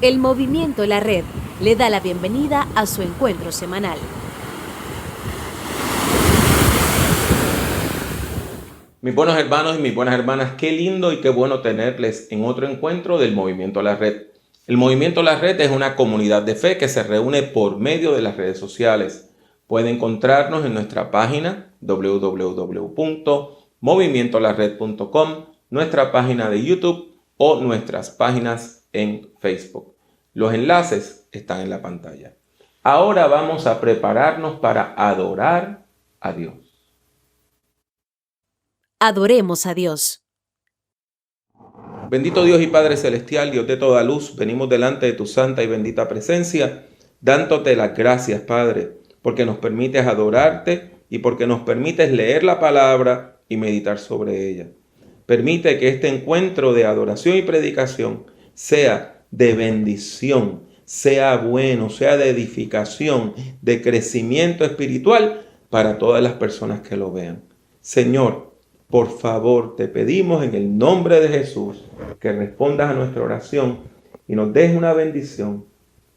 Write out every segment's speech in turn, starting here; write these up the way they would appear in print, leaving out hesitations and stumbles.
El Movimiento La Red le da la bienvenida a su encuentro semanal. Mis buenos hermanos y mis buenas hermanas, qué lindo y qué bueno tenerles en otro encuentro del Movimiento La Red. El Movimiento La Red es una comunidad de fe que se reúne por medio de las redes sociales. Puede encontrarnos en nuestra página www.movimientolared.com, nuestra página de YouTube o nuestras páginas en Facebook. Los enlaces están en la pantalla. Ahora vamos a prepararnos para adorar a Dios. Adoremos a Dios. Bendito Dios y Padre Celestial, Dios de toda luz, venimos delante de tu santa y bendita presencia, dándote las gracias, Padre, porque nos permites adorarte y porque nos permites leer la palabra y meditar sobre ella. Permite que este encuentro de adoración y predicación sea de bendición, sea bueno, sea de edificación, de crecimiento espiritual para todas las personas que lo vean. Señor, por favor, te pedimos en el nombre de Jesús que respondas a nuestra oración y nos des una bendición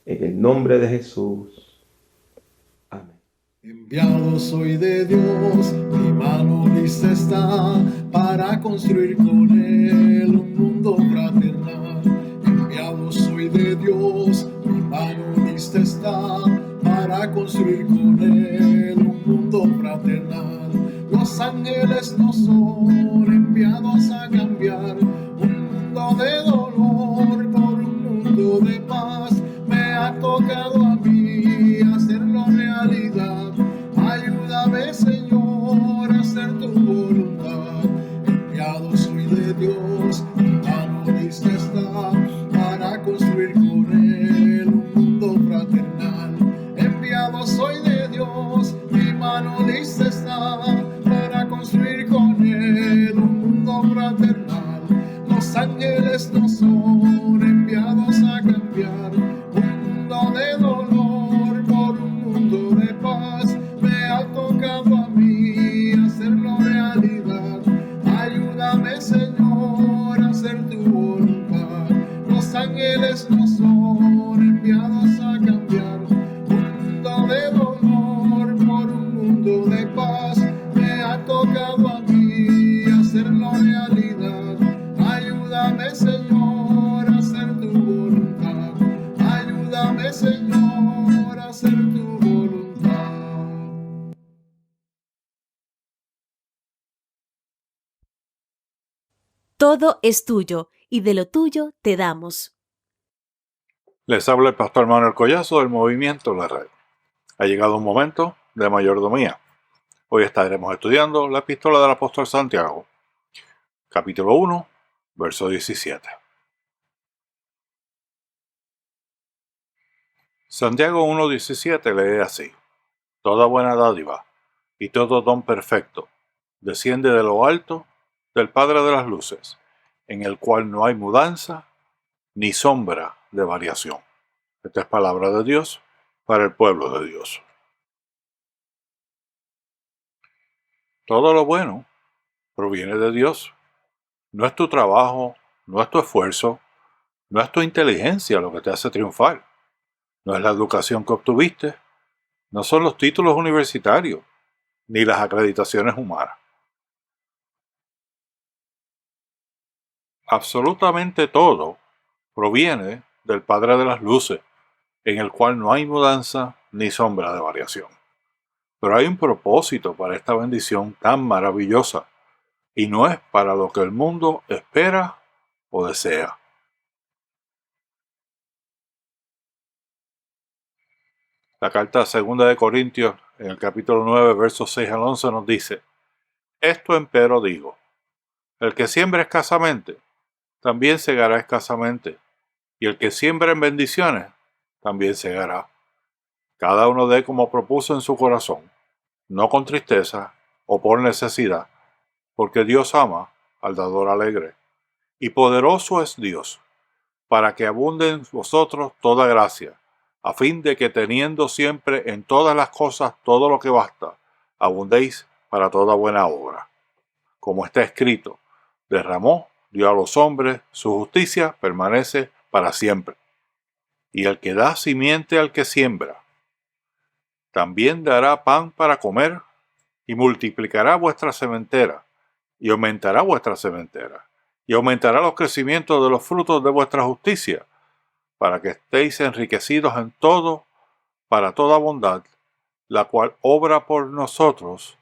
en el nombre de Jesús. Amén. Enviado soy de Dios, mi mano lista está para construir con Él un mundo fraternal. Enviado soy de Dios, mi mano lista está para construir con Él un mundo fraternal. Los ángeles no son enviados a cambiar un mundo de dolor por un mundo de paz. Me ha tocado a mí hacerlo realidad. Ayúdame, Señor, a hacer tu voluntad. Enviado soy de Dios, mi mano lista está para construir con Él un mundo fraternal. Enviado soy de Dios, mi mano lista está para construir con Él un mundo fraternal. Los ángeles no son enviados a cambiar un mundo de dolor por un mundo de paz. Me ha tocado a mí hacerlo realidad. Ayúdame, Señor, a hacer tu voluntad. Los ángeles no son enviados a cambiar un mundo de dolor por un mundo de paz. Me ha tocado a mí hacerlo realidad. Ayúdame, Señor, a hacer tu voluntad. Ayúdame, Señor, a hacer tu voluntad. Todo es tuyo y de lo tuyo te damos. Les habla el pastor Manuel Collazo del Movimiento La Red. Ha llegado un momento de mayordomía. Hoy estaremos estudiando la epístola del apóstol Santiago, capítulo 1, verso 17. Santiago 1:17 lee así: Toda buena dádiva y todo don perfecto desciende de lo alto del Padre de las luces, en el cual no hay mudanza ni sombra de variación. Esta es palabra de Dios para el pueblo de Dios. Todo lo bueno proviene de Dios. No es tu trabajo, no es tu esfuerzo, no es tu inteligencia lo que te hace triunfar. No es la educación que obtuviste, no son los títulos universitarios, ni las acreditaciones humanas. Absolutamente todo proviene del Padre de las luces, en el cual no hay mudanza ni sombra de variación. Pero hay un propósito para esta bendición tan maravillosa, y no es para lo que el mundo espera o desea. La carta segunda de Corintios, en el capítulo 9, versos 6 al 11, nos dice: Esto empero digo, el que siembra escasamente, también segará escasamente, y el que siembra en bendiciones, también segará. Cada uno dé como propuso en su corazón, no con tristeza o por necesidad, porque Dios ama al dador alegre. Y poderoso es Dios, para que abunde en vosotros toda gracia, a fin de que teniendo siempre en todas las cosas todo lo que basta, abundéis para toda buena obra. Como está escrito, derramó, dio a los hombres, su justicia permanece para siempre. Y el que da simiente al que siembra, también dará pan para comer, y multiplicará vuestra sementera, y aumentará vuestra sementera, y aumentará los crecimientos de los frutos de vuestra justicia, para que estéis enriquecidos en todo, para toda bondad, la cual obra por nosotros,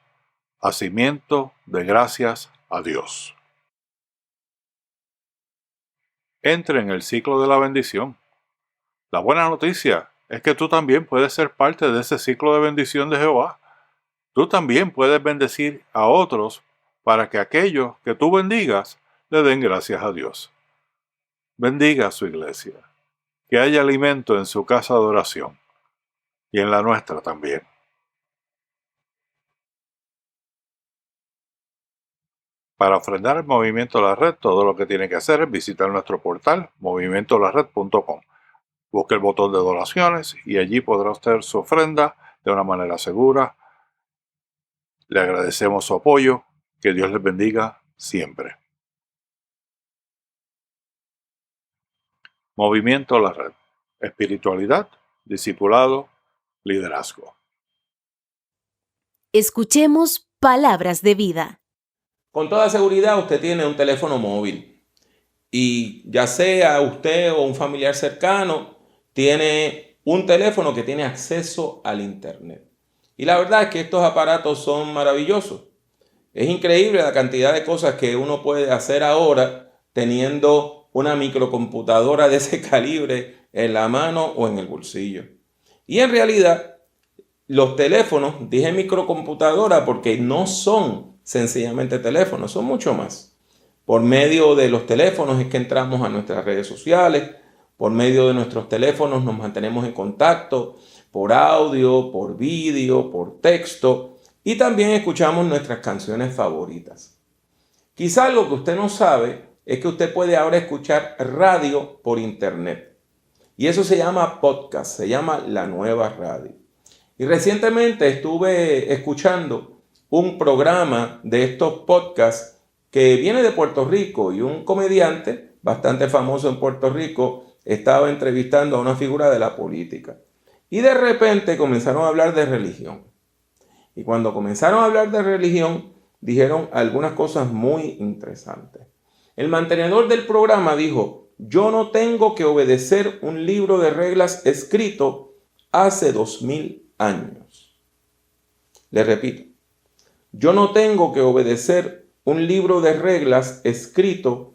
hacimiento de gracias a Dios. Entre en el ciclo de la bendición. La buena noticia es que tú también puedes ser parte de ese ciclo de bendición de Jehová. Tú también puedes bendecir a otros para que aquellos que tú bendigas le den gracias a Dios. Bendiga a su iglesia, que haya alimento en su casa de oración y en la nuestra también. Para ofrendar el Movimiento La Red, todo lo que tiene que hacer es visitar nuestro portal movimentolared.com. Busque el botón de donaciones y allí podrá hacer su ofrenda de una manera segura. Le agradecemos su apoyo. Que Dios les bendiga siempre. Movimiento La Red. Espiritualidad, discipulado, liderazgo. Escuchemos palabras de vida. Con toda seguridad usted tiene un teléfono móvil y ya sea usted o un familiar cercano tiene un teléfono que tiene acceso al internet. Y la verdad es que estos aparatos son maravillosos. Es increíble la cantidad de cosas que uno puede hacer ahora teniendo una microcomputadora de ese calibre en la mano o en el bolsillo. Y en realidad, los teléfonos, dije microcomputadora porque no son sencillamente teléfonos, son mucho más. Por medio de los teléfonos es que entramos a nuestras redes sociales, por medio de nuestros teléfonos nos mantenemos en contacto, por audio, por vídeo, por texto, y también escuchamos nuestras canciones favoritas. Quizá lo que usted no sabe es que usted puede ahora escuchar radio por internet. Y eso se llama podcast, se llama la nueva radio. Y recientemente estuve escuchando un programa de estos podcasts que viene de Puerto Rico y un comediante bastante famoso en Puerto Rico estaba entrevistando a una figura de la política. Y de repente comenzaron a hablar de religión. Y cuando comenzaron a hablar de religión, dijeron algunas cosas muy interesantes. El mantenedor del programa dijo: yo no tengo que obedecer un libro de reglas escrito hace 2000 años. Le repito, yo no tengo que obedecer un libro de reglas escrito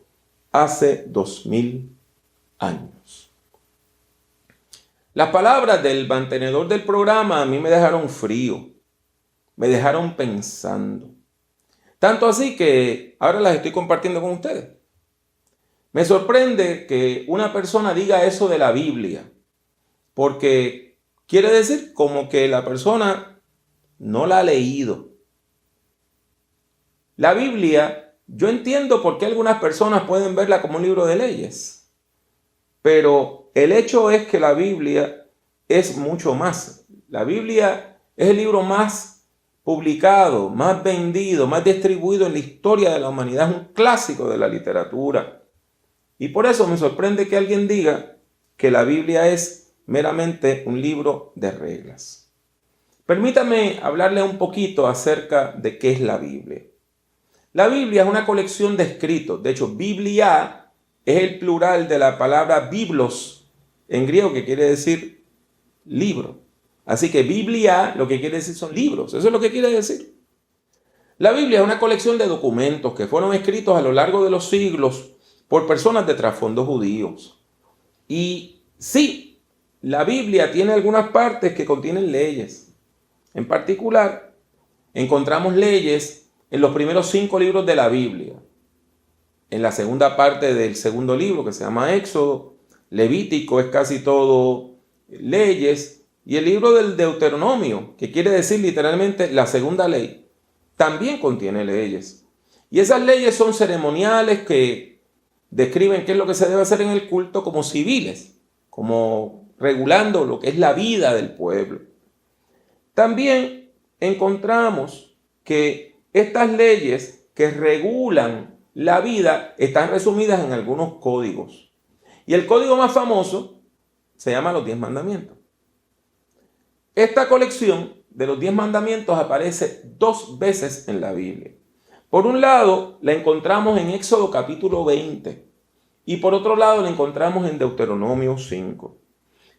hace 2000 años. Las palabras del mantenedor del programa a mí me dejaron frío, me dejaron pensando. Tanto así que ahora las estoy compartiendo con ustedes. Me sorprende que una persona diga eso de la Biblia, porque quiere decir como que la persona no la ha leído. La Biblia, yo entiendo por qué algunas personas pueden verla como un libro de leyes, pero el hecho es que la Biblia es mucho más. La Biblia es el libro más publicado, más vendido, más distribuido en la historia de la humanidad. Es un clásico de la literatura. Y por eso me sorprende que alguien diga que la Biblia es meramente un libro de reglas. Permítame hablarle un poquito acerca de qué es la Biblia. La Biblia es una colección de escritos. De hecho, Biblia es el plural de la palabra biblos en griego, que quiere decir libro. Así que Biblia lo que quiere decir son libros. Eso es lo que quiere decir. La Biblia es una colección de documentos que fueron escritos a lo largo de los siglos por personas de trasfondo judíos. Y sí, la Biblia tiene algunas partes que contienen leyes. En particular, encontramos leyes en los primeros 5 libros de la Biblia. En la segunda parte del segundo libro, que se llama Éxodo, Levítico es casi todo leyes, y el libro del Deuteronomio, que quiere decir literalmente la segunda ley, también contiene leyes. Y esas leyes son ceremoniales que describen qué es lo que se debe hacer en el culto, como civiles, como regulando lo que es la vida del pueblo. También encontramos que estas leyes que regulan la vida están resumidas en algunos códigos. Y el código más famoso Se llama los 10 mandamientos. Esta colección de los 10 mandamientos aparece 2 veces en la Biblia. Por un lado, la encontramos en Éxodo capítulo 20 y por otro lado la encontramos en Deuteronomio 5.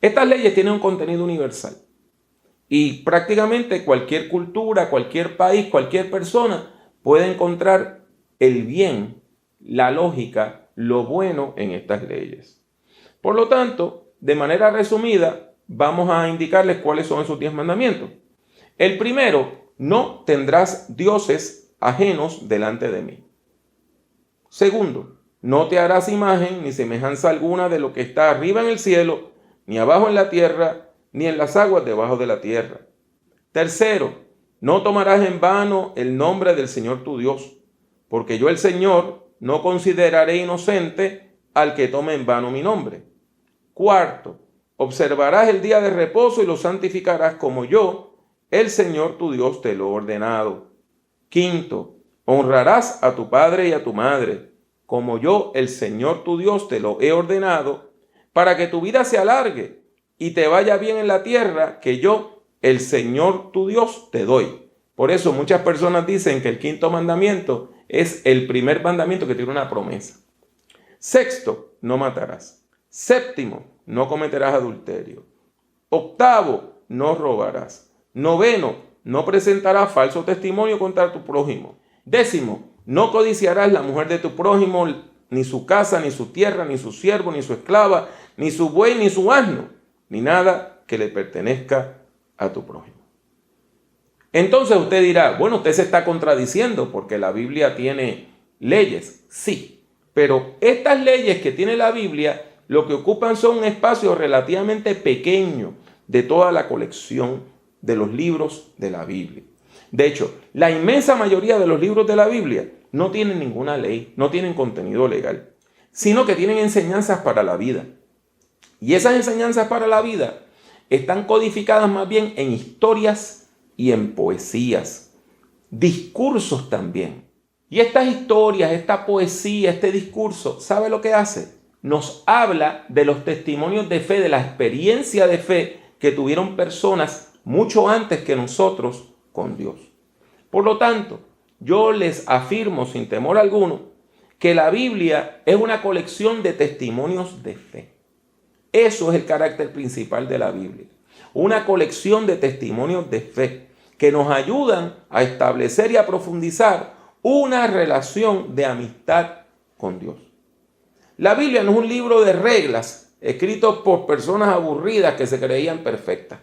Estas leyes tienen un contenido universal y prácticamente cualquier cultura, cualquier país, cualquier persona puede encontrar el bien, la lógica, lo bueno en estas leyes. Por lo tanto, de manera resumida, vamos a indicarles cuáles son esos 10 mandamientos. El primero, no tendrás dioses ajenos delante de mí. Segundo, no te harás imagen ni semejanza alguna de lo que está arriba en el cielo, ni abajo en la tierra, ni en las aguas debajo de la tierra. Tercero, no tomarás en vano el nombre del Señor tu Dios, porque yo el Señor no consideraré inocente al que tome en vano mi nombre. Cuarto, observarás el día de reposo y lo santificarás como yo, el Señor tu Dios, te lo he ordenado. Quinto, honrarás a tu padre y a tu madre, como yo, el Señor tu Dios, te lo he ordenado, para que tu vida se alargue y te vaya bien en la tierra que yo, el Señor tu Dios, te doy. Por eso muchas personas dicen que el quinto mandamiento es el primer mandamiento que tiene una promesa. Sexto, no matarás. Séptimo, no cometerás adulterio. Octavo, no robarás. Noveno, no presentarás falso testimonio contra tu prójimo. Décimo, no codiciarás la mujer de tu prójimo, ni su casa, ni su tierra, ni su siervo, ni su esclava, ni su buey, ni su asno, ni nada que le pertenezca a tu prójimo. Entonces usted dirá, bueno, usted se está contradiciendo porque la Biblia tiene leyes. Sí, pero estas leyes que tiene la Biblia lo que ocupan son un espacio relativamente pequeño de toda la colección de los libros de la Biblia. De hecho, la inmensa mayoría de los libros de la Biblia no tienen ninguna ley, no tienen contenido legal, sino que tienen enseñanzas para la vida. Y esas enseñanzas para la vida están codificadas más bien en historias y en poesías, discursos también. Y estas historias, esta poesía, este discurso, ¿sabe lo que hace? Nos habla de los testimonios de fe, de la experiencia de fe que tuvieron personas mucho antes que nosotros con Dios. Por lo tanto, yo les afirmo sin temor alguno que la Biblia es una colección de testimonios de fe. Eso es el carácter principal de la Biblia. Una colección de testimonios de fe que nos ayudan a establecer y a profundizar una relación de amistad con Dios. La Biblia no es un libro de reglas escrito por personas aburridas que se creían perfectas.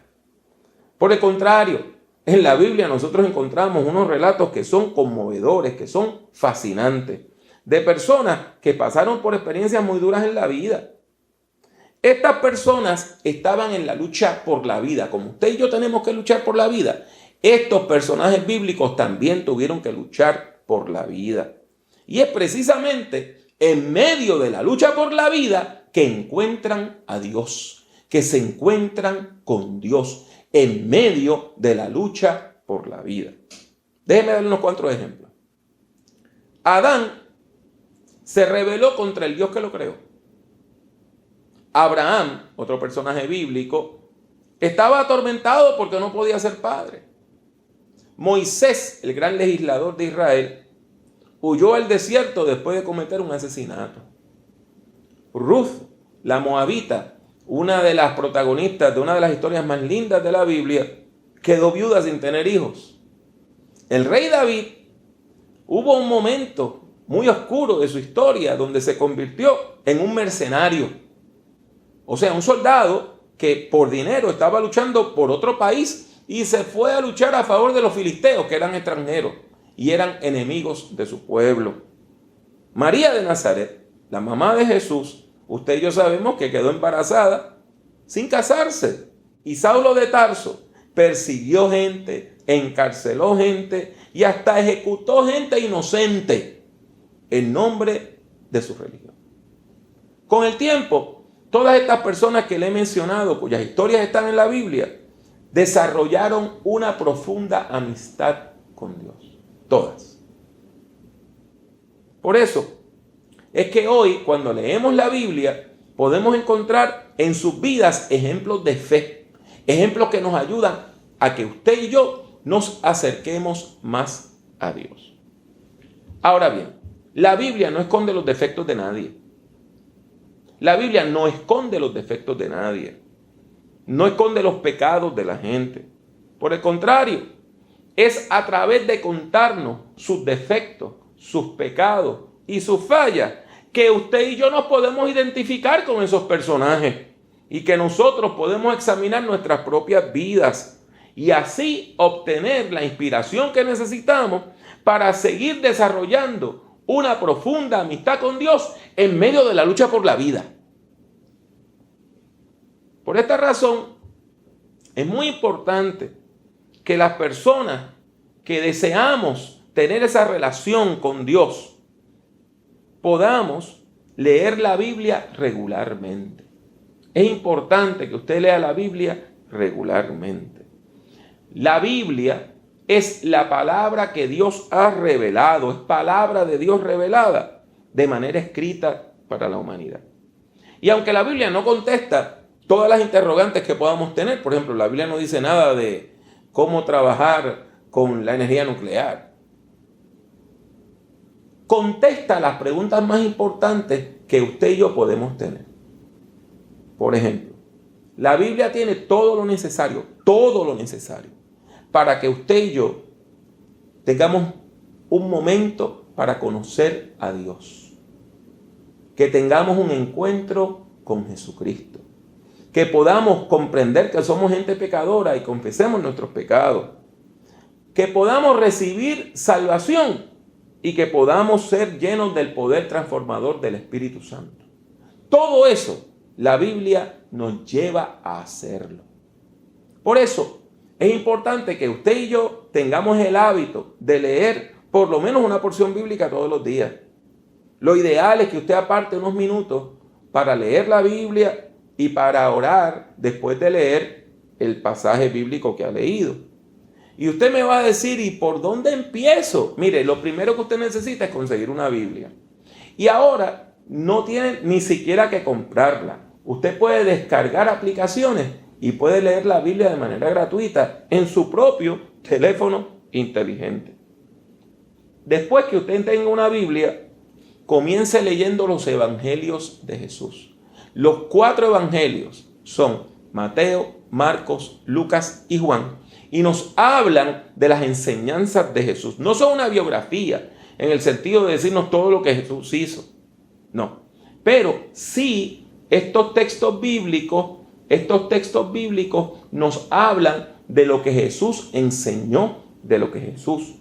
Por el contrario, en la Biblia nosotros encontramos unos relatos que son conmovedores, que son fascinantes, de personas que pasaron por experiencias muy duras en la vida. Estas personas estaban en la lucha por la vida, como usted y yo tenemos que luchar por la vida. Estos personajes bíblicos también tuvieron que luchar por la vida. Y es precisamente en medio de la lucha por la vida que encuentran a Dios, que se encuentran con Dios en medio de la lucha por la vida. Déjenme darle unos cuantos ejemplos. Adán se rebeló contra el Dios que lo creó. Abraham, otro personaje bíblico, estaba atormentado porque no podía ser padre. Moisés, el gran legislador de Israel, huyó al desierto después de cometer un asesinato. Ruth, la moabita, una de las protagonistas de una de las historias más lindas de la Biblia, quedó viuda sin tener hijos. El rey David, hubo un momento muy oscuro de su historia donde se convirtió en un mercenario. O sea, un soldado que por dinero estaba luchando por otro país y se fue a luchar a favor de los filisteos, que eran extranjeros y eran enemigos de su pueblo. María de Nazaret, la mamá de Jesús, usted y yo sabemos que quedó embarazada sin casarse. Y Saulo de Tarso persiguió gente, encarceló gente y hasta ejecutó gente inocente en nombre de su religión. Con el tiempo, todas estas personas que le he mencionado, cuyas historias están en la Biblia, desarrollaron una profunda amistad con Dios. Todas. Por eso es que hoy, cuando leemos la Biblia, podemos encontrar en sus vidas ejemplos de fe, ejemplos que nos ayudan a que usted y yo nos acerquemos más a Dios. Ahora bien, la Biblia no esconde los defectos de nadie. La Biblia no esconde los defectos de nadie. No esconde los pecados de la gente. Por el contrario, es a través de contarnos sus defectos, sus pecados y sus fallas que usted y yo nos podemos identificar con esos personajes y que nosotros podemos examinar nuestras propias vidas y así obtener la inspiración que necesitamos para seguir desarrollando una profunda amistad con Dios en medio de la lucha por la vida. Por esta razón, es muy importante que las personas que deseamos tener esa relación con Dios podamos leer la Biblia regularmente. Es importante que usted lea la Biblia regularmente. La Biblia es la palabra que Dios ha revelado, es palabra de Dios revelada de manera escrita para la humanidad. Y aunque la Biblia no contesta todas las interrogantes que podamos tener, por ejemplo, la Biblia no dice nada de cómo trabajar con la energía nuclear, contesta las preguntas más importantes que usted y yo podemos tener. Por ejemplo, la Biblia tiene todo lo necesario para que usted y yo tengamos un momento para conocer a Dios, que tengamos un encuentro con Jesucristo, que podamos comprender que somos gente pecadora y confesemos nuestros pecados, que podamos recibir salvación y que podamos ser llenos del poder transformador del Espíritu Santo. Todo eso la Biblia nos lleva a hacerlo. Por eso es importante que usted y yo tengamos el hábito de leer por lo menos una porción bíblica todos los días. Lo ideal es que usted aparte unos minutos para leer la Biblia y para orar después de leer el pasaje bíblico que ha leído. Y usted me va a decir, ¿y por dónde empiezo? Mire, lo primero que usted necesita es conseguir una Biblia. Y ahora no tiene ni siquiera que comprarla. Usted puede descargar aplicaciones y puede leer la Biblia de manera gratuita en su propio teléfono inteligente. Después que usted tenga una Biblia, comience leyendo los evangelios de Jesús. Los 4 evangelios son Mateo, Marcos, Lucas y Juan, y nos hablan de las enseñanzas de Jesús. No son una biografía en el sentido de decirnos todo lo que Jesús hizo, no, pero sí estos textos bíblicos nos hablan de lo que Jesús enseñó, de lo que Jesús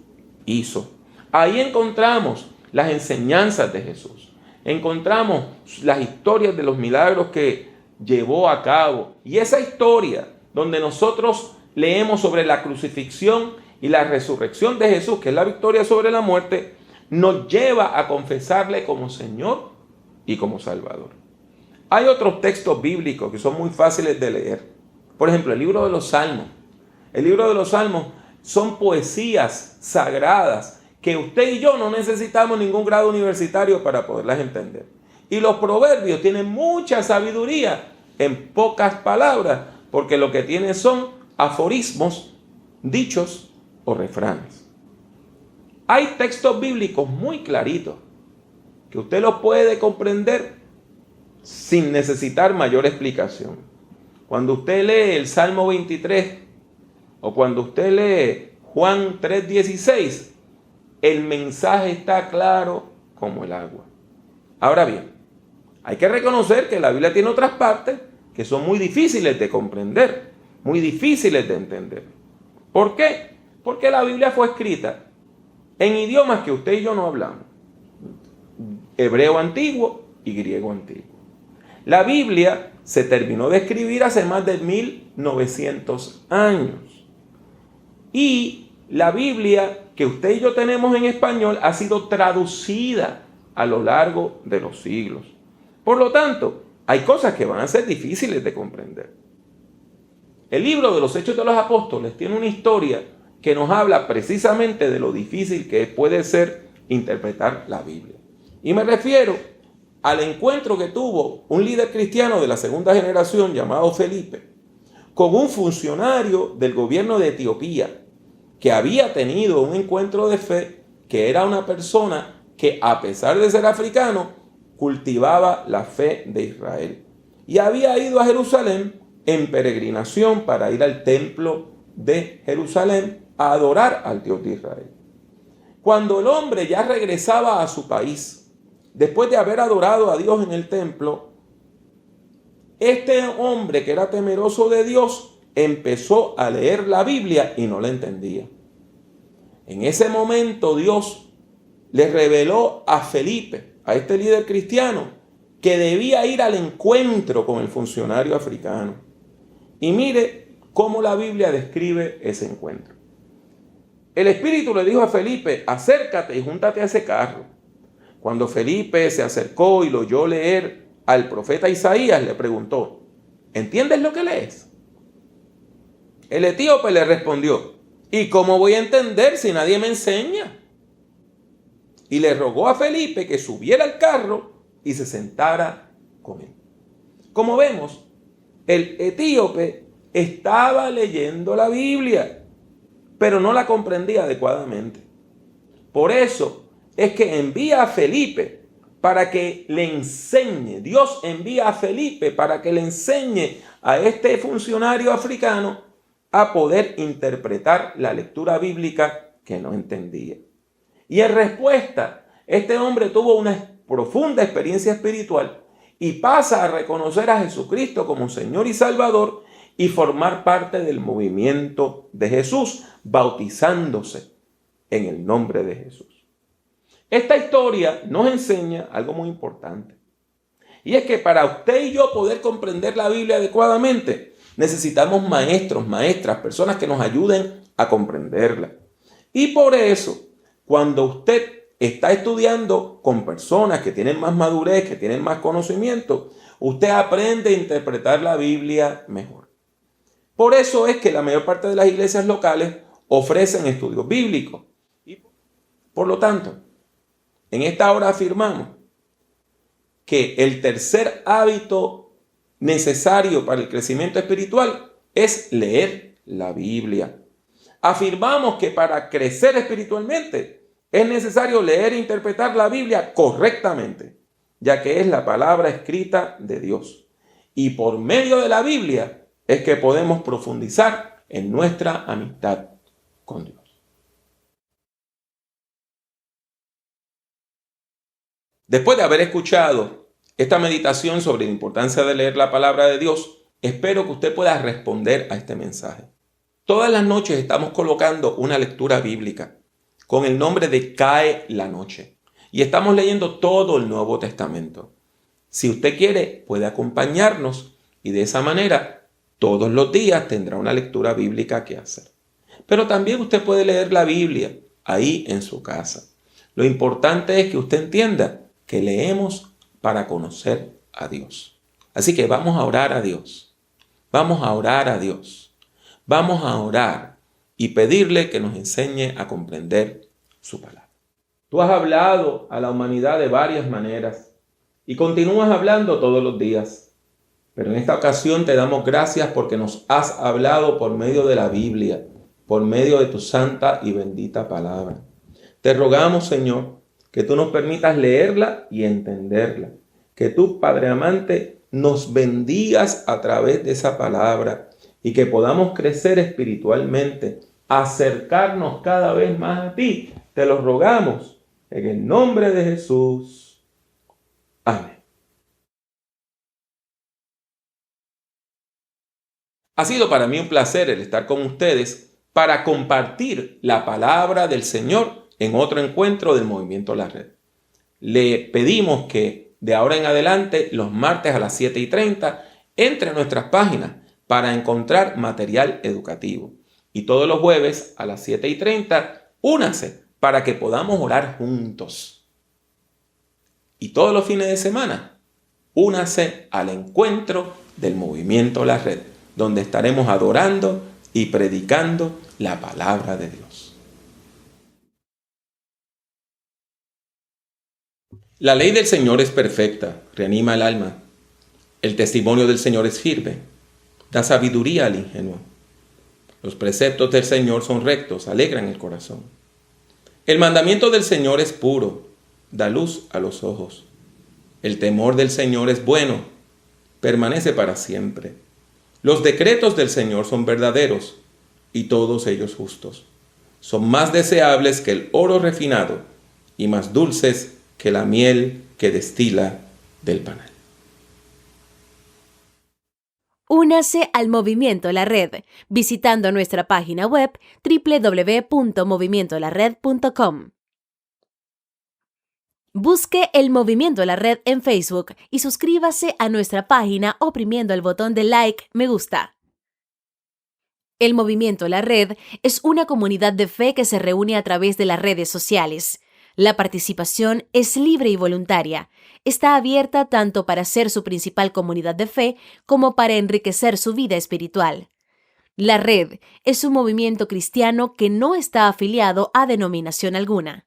hizo. Ahí encontramos las enseñanzas de Jesús. Encontramos las historias de los milagros que llevó a cabo. Y esa historia donde nosotros leemos sobre la crucifixión y la resurrección de Jesús, que es la victoria sobre la muerte, nos lleva a confesarle como Señor y como Salvador. Hay otros textos bíblicos que son muy fáciles de leer. Por ejemplo, el libro de los Salmos. El libro de los Salmos son poesías sagradas que usted y yo no necesitamos ningún grado universitario para poderlas entender. Y los proverbios tienen mucha sabiduría en pocas palabras, porque lo que tienen son aforismos, dichos o refranes. Hay textos bíblicos muy claritos que usted los puede comprender sin necesitar mayor explicación. Cuando usted lee el Salmo 23 o cuando usted lee Juan 3:16, el mensaje está claro como el agua. Ahora bien, hay que reconocer que la Biblia tiene otras partes que son muy difíciles de comprender, muy difíciles de entender. ¿Por qué? Porque la Biblia fue escrita en idiomas que usted y yo no hablamos. Hebreo antiguo y griego antiguo. La Biblia se terminó de escribir hace más de 1900 años. Y la Biblia que usted y yo tenemos en español ha sido traducida a lo largo de los siglos. Por lo tanto, hay cosas que van a ser difíciles de comprender. El libro de los Hechos de los Apóstoles tiene una historia que nos habla precisamente de lo difícil que puede ser interpretar la Biblia. Y me refiero al encuentro que tuvo un líder cristiano de la segunda generación llamado Felipe con un funcionario del gobierno de Etiopía que había tenido un encuentro de fe, que era una persona que, a pesar de ser africano, cultivaba la fe de Israel y había ido a Jerusalén en peregrinación para ir al templo de Jerusalén a adorar al Dios de Israel. Cuando el hombre ya regresaba a su país, después de haber adorado a Dios en el templo, este hombre que era temeroso de Dios empezó a leer la Biblia y no la entendía. En ese momento Dios le reveló a Felipe, a este líder cristiano, que debía ir al encuentro con el funcionario africano. Y mire cómo la Biblia describe ese encuentro. El Espíritu le dijo a Felipe: acércate y júntate a ese carro. Cuando Felipe se acercó y lo oyó leer al profeta Isaías, le preguntó: ¿entiendes lo que lees? El etíope le respondió: ¿y cómo voy a entender si nadie me enseña? Y le rogó a Felipe que subiera al carro y se sentara con él. Como vemos, el etíope estaba leyendo la Biblia, pero no la comprendía adecuadamente. Por eso es que envía a Felipe para que le enseñe. Dios envía a Felipe para que le enseñe a este funcionario africano a poder interpretar la lectura bíblica que no entendía. Y en respuesta, este hombre tuvo una profunda experiencia espiritual y pasa a reconocer a Jesucristo como Señor y Salvador y formar parte del movimiento de Jesús, bautizándose en el nombre de Jesús. Esta historia nos enseña algo muy importante. Y es que para usted y yo poder comprender la Biblia adecuadamente, necesitamos maestros, maestras, personas que nos ayuden a comprenderla. Y por eso, cuando usted está estudiando con personas que tienen más madurez, que tienen más conocimiento, usted aprende a interpretar la Biblia mejor. Por eso es que la mayor parte de las iglesias locales ofrecen estudios bíblicos. Y por lo tanto, en esta hora afirmamos que el tercer hábito necesario para el crecimiento espiritual es leer la Biblia. Afirmamos que para crecer espiritualmente es necesario leer e interpretar la Biblia correctamente, ya que es la palabra escrita de Dios. Y por medio de la Biblia es que podemos profundizar en nuestra amistad con Dios. Después de haber escuchado esta meditación sobre la importancia de leer la palabra de Dios, espero que usted pueda responder a este mensaje. Todas las noches estamos colocando una lectura bíblica con el nombre de Cae la Noche y estamos leyendo todo el Nuevo Testamento. Si usted quiere, puede acompañarnos y de esa manera todos los días tendrá una lectura bíblica que hacer. Pero también usted puede leer la Biblia ahí en su casa. Lo importante es que usted entienda que leemos para conocer a Dios. Así que vamos a orar a Dios. Vamos a orar a Dios. Vamos a orar y pedirle que nos enseñe a comprender su palabra. Tú has hablado a la humanidad de varias maneras y continúas hablando todos los días. Pero en esta ocasión te damos gracias porque nos has hablado por medio de la Biblia, por medio de tu santa y bendita palabra. Te rogamos, Señor, que tú nos permitas leerla y entenderla. Que tú, Padre amante, nos bendigas a través de esa palabra y que podamos crecer espiritualmente, acercarnos cada vez más a ti. Te lo rogamos en el nombre de Jesús. Amén. Ha sido para mí un placer el estar con ustedes para compartir la palabra del Señor en otro encuentro del Movimiento La Red. Le pedimos que de ahora en adelante, los martes a las 7:30, entre a nuestras páginas para encontrar material educativo. Y todos los jueves a las 7:30, únase para que podamos orar juntos. Y todos los fines de semana, únase al encuentro del Movimiento La Red, donde estaremos adorando y predicando la palabra de Dios. La ley del Señor es perfecta, reanima el alma. El testimonio del Señor es firme, da sabiduría al ingenuo. Los preceptos del Señor son rectos, alegran el corazón. El mandamiento del Señor es puro, da luz a los ojos. El temor del Señor es bueno, permanece para siempre. Los decretos del Señor son verdaderos y todos ellos justos. Son más deseables que el oro refinado y más dulces que la miel que destila del panal. Únase al Movimiento La Red visitando nuestra página web www.movimientolared.com. Busque el Movimiento La Red en Facebook y suscríbase a nuestra página oprimiendo el botón de like, me gusta. El Movimiento La Red es una comunidad de fe que se reúne a través de las redes sociales. La participación es libre y voluntaria. Está abierta tanto para ser su principal comunidad de fe como para enriquecer su vida espiritual. La Red es un movimiento cristiano que no está afiliado a denominación alguna.